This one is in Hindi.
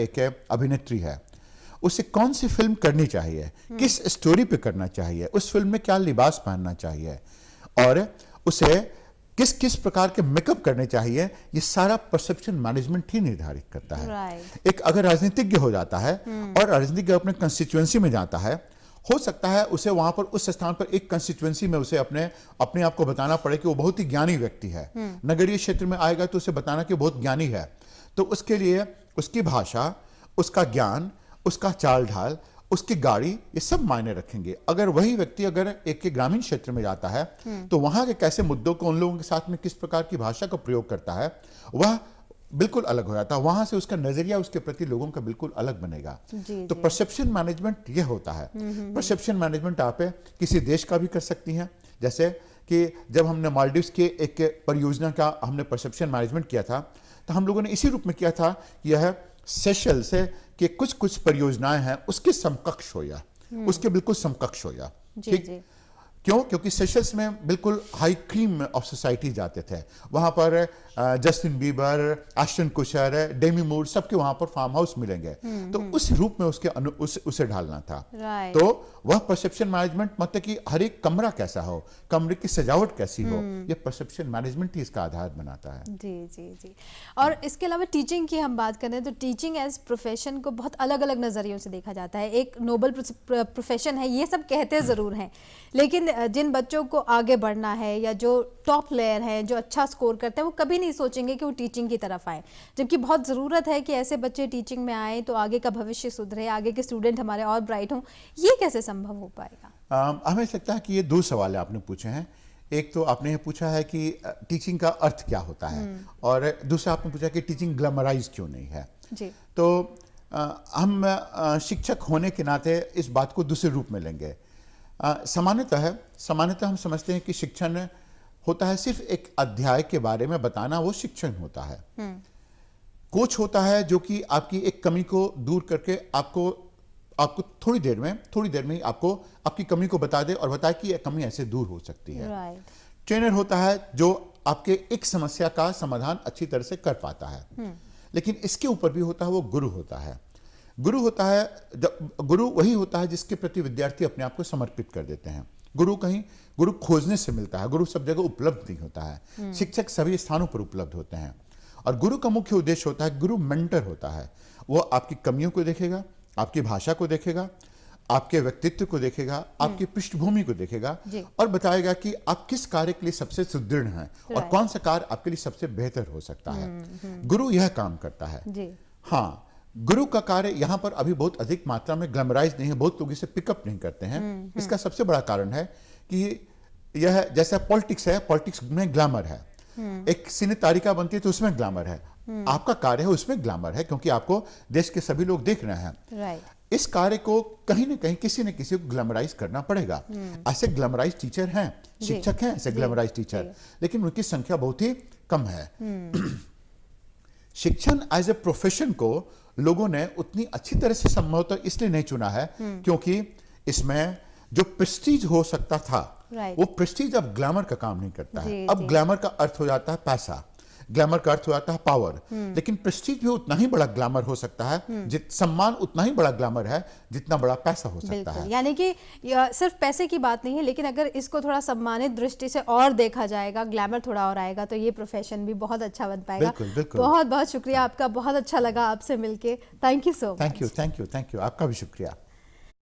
एक अभिनेत्री है, उसे कौन सी फिल्म करनी चाहिए, किस स्टोरी पे करना चाहिए, उस फिल्म में क्या लिबास पहनना चाहिए और उसे किस किस प्रकार के मेकअप करने चाहिए, ये सारा परसेप्शन मैनेजमेंट ही निर्धारित करता है। एक अगर राजनीतिज्ञ हो जाता है और राजनीतिज्ञ अपने कंस्टिट्यूएंसी में जाता है, हो सकता है उसे वहां पर उस स्थान पर एक कंस्टिट्यूएंसी में उसे अपने आप को बताना पड़े कि वो बहुत ही ज्ञानी व्यक्ति है। नगरीय क्षेत्र में आएगा तो उसे बताना कि बहुत ज्ञानी है, तो उसके लिए उसकी भाषा, उसका ज्ञान, उसका चाल ढाल, उसकी गाड़ी, ये सब मायने रखेंगे। अगर वही व्यक्ति अगर एक ग्रामीण क्षेत्र में जाता है तो वहां के कैसे मुद्दों को उन लोगों के साथ में किस प्रकार की भाषा का प्रयोग करता है, वह बिल्कुल अलग हो जाता है। वहां से उसका नजरिया उसके प्रति लोगों का बिल्कुल अलग बनेगा। तो परसेप्शन मैनेजमेंट ये होता है। परसेप्शन मैनेजमेंट आप किसी देश का भी कर सकती हैं, जैसे कि जब हमने मालदीव्स के एक परियोजना का हमने परसेप्शन मैनेजमेंट किया था, तो हम लोगों ने इसी रूप में किया था कि यह सेशल से कि कुछ कुछ परियोजनाएं हैं उसके समकक्ष हो या उसके बिल्कुल समकक्ष हो या, ठीक? क्यों? क्योंकि सेशल्स में बिल्कुल हाई क्रीम ऑफ सोसाइटी जाते थे। वहां पर जस्टिन बीबर, एश्टन कुशर, डेमी मूर, सबके वहां पर फार्म हाउस मिलेंगे। तो उस रूप में उसे ढालना था। तो वह परसेप्शन मैनेजमेंट, मतलब कि हर एक कमरा कैसा हो, कमरे की सजावट कैसी हो, ये परसेप्शन मैनेजमेंट ही इसका आधार बनाता है। जी जी जी। और इसके अलावा टीचिंग की हम बात करें तो टीचिंग एज प्रोफेशन को बहुत अलग अलग नजरियों से देखा जाता है। एक नोबल प्रोफेशन है, ये सब कहते जरूर हैं, लेकिन जिन बच्चों को आगे बढ़ना है या जो टॉप प्लेयर हैं, जो अच्छा स्कोर करते हैं, वो कभी नहीं सोचेंगे कि वो टीचिंग की तरफ आए, जबकि बहुत ज़रूरत है कि ऐसे बच्चे टीचिंग में आए तो आगे का भविष्य सुधरे, आगे के स्टूडेंट हमारे और ब्राइट हों। ये कैसे संभव हो पाएगा? हमें लगता है कि ये दो सवाल आपने पूछे हैं। एक तो आपने ये पूछा है कि टीचिंग का अर्थ क्या होता है, और दूसरा आपने पूछा कि टीचिंग ग्लैमराइज क्यों नहीं है जी। तो हम शिक्षक होने के नाते इस बात को दूसरे रूप में लेंगे। सामान्यतः हम समझते हैं कि शिक्षण होता है सिर्फ एक अध्याय के बारे में बताना, वो शिक्षण होता है। कोच होता है जो कि आपकी एक कमी को दूर करके आपको थोड़ी देर में ही आपको आपकी कमी को बता दे और बताए कि यह कमी ऐसे दूर हो सकती है। ट्रेनर होता है जो आपके एक समस्या का समाधान अच्छी तरह से कर पाता है। लेकिन इसके ऊपर भी होता है वो गुरु होता है। गुरु वही होता है जिसके प्रति विद्यार्थी अपने आप को समर्पित कर देते हैं। गुरु खोजने से मिलता है, गुरु सब जगह उपलब्ध नहीं होता है। शिक्षक सभी स्थानों पर उपलब्ध होते हैं, और गुरु का मुख्य उद्देश्य होता है, गुरु मेंटर होता है। वो आपकी कमियों को देखेगा, आपकी भाषा को देखेगा, आपके व्यक्तित्व को देखेगा, आपकी पृष्ठभूमि को देखेगा और बताएगा कि आप किस कार्य के लिए सबसे सुदृढ़ हैं और कौन सा कार्य आपके लिए सबसे बेहतर हो सकता है। गुरु यह काम करता है। हाँ, गुरु का कार्य यहाँ पर अभी बहुत अधिक मात्रा में ग्लैमराइज नहीं है, बहुत लोग इसे पिकअप नहीं करते हैं। इसका सबसे बड़ा कारण है कि यह जैसा पॉलिटिक्स है, पॉलिटिक्स में ग्लैमर है। एक सिने तारिका बनती है तो उसमें ग्लैमर है, आपका कार्य है उसमें ग्लैमर है, क्योंकि आपको देश के सभी लोग देख रहे हैं। इस कार्य को कहीं ना कहीं किसी न किसी को ग्लैमराइज करना पड़ेगा। ऐसे ग्लैमराइज टीचर हैं, शिक्षक हैं ऐसे ग्लैमराइज टीचर, लेकिन उनकी संख्या बहुत ही कम है। शिक्षण एज ए प्रोफेशन को लोगों ने उतनी अच्छी तरह से संभवतः इसलिए नहीं चुना है क्योंकि इसमें जो प्रेस्टीज हो सकता था वो प्रेस्टीज अब ग्लैमर का काम नहीं करता है। अब ग्लैमर का अर्थ हो जाता है पैसा, ग्लैमर का अर्थ हो जाता है पावर। लेकिन प्रेस्टीज भी उतना ही बड़ा ग्लैमर हो सकता है, सम्मान उतना ही बड़ा ग्लैमर है जितना बड़ा पैसा हो सकता है। यानी कि सिर्फ पैसे की बात नहीं है, लेकिन अगर इसको थोड़ा सम्मानित दृष्टि से और देखा जाएगा, ग्लैमर थोड़ा और आएगा, तो ये प्रोफेशन भी बहुत अच्छा बन पाएगा। बिल्कुल। बहुत बहुत शुक्रिया आपका, बहुत अच्छा लगा आपसे मिलके। Thank you so much. Thank you, आपका भी शुक्रिया।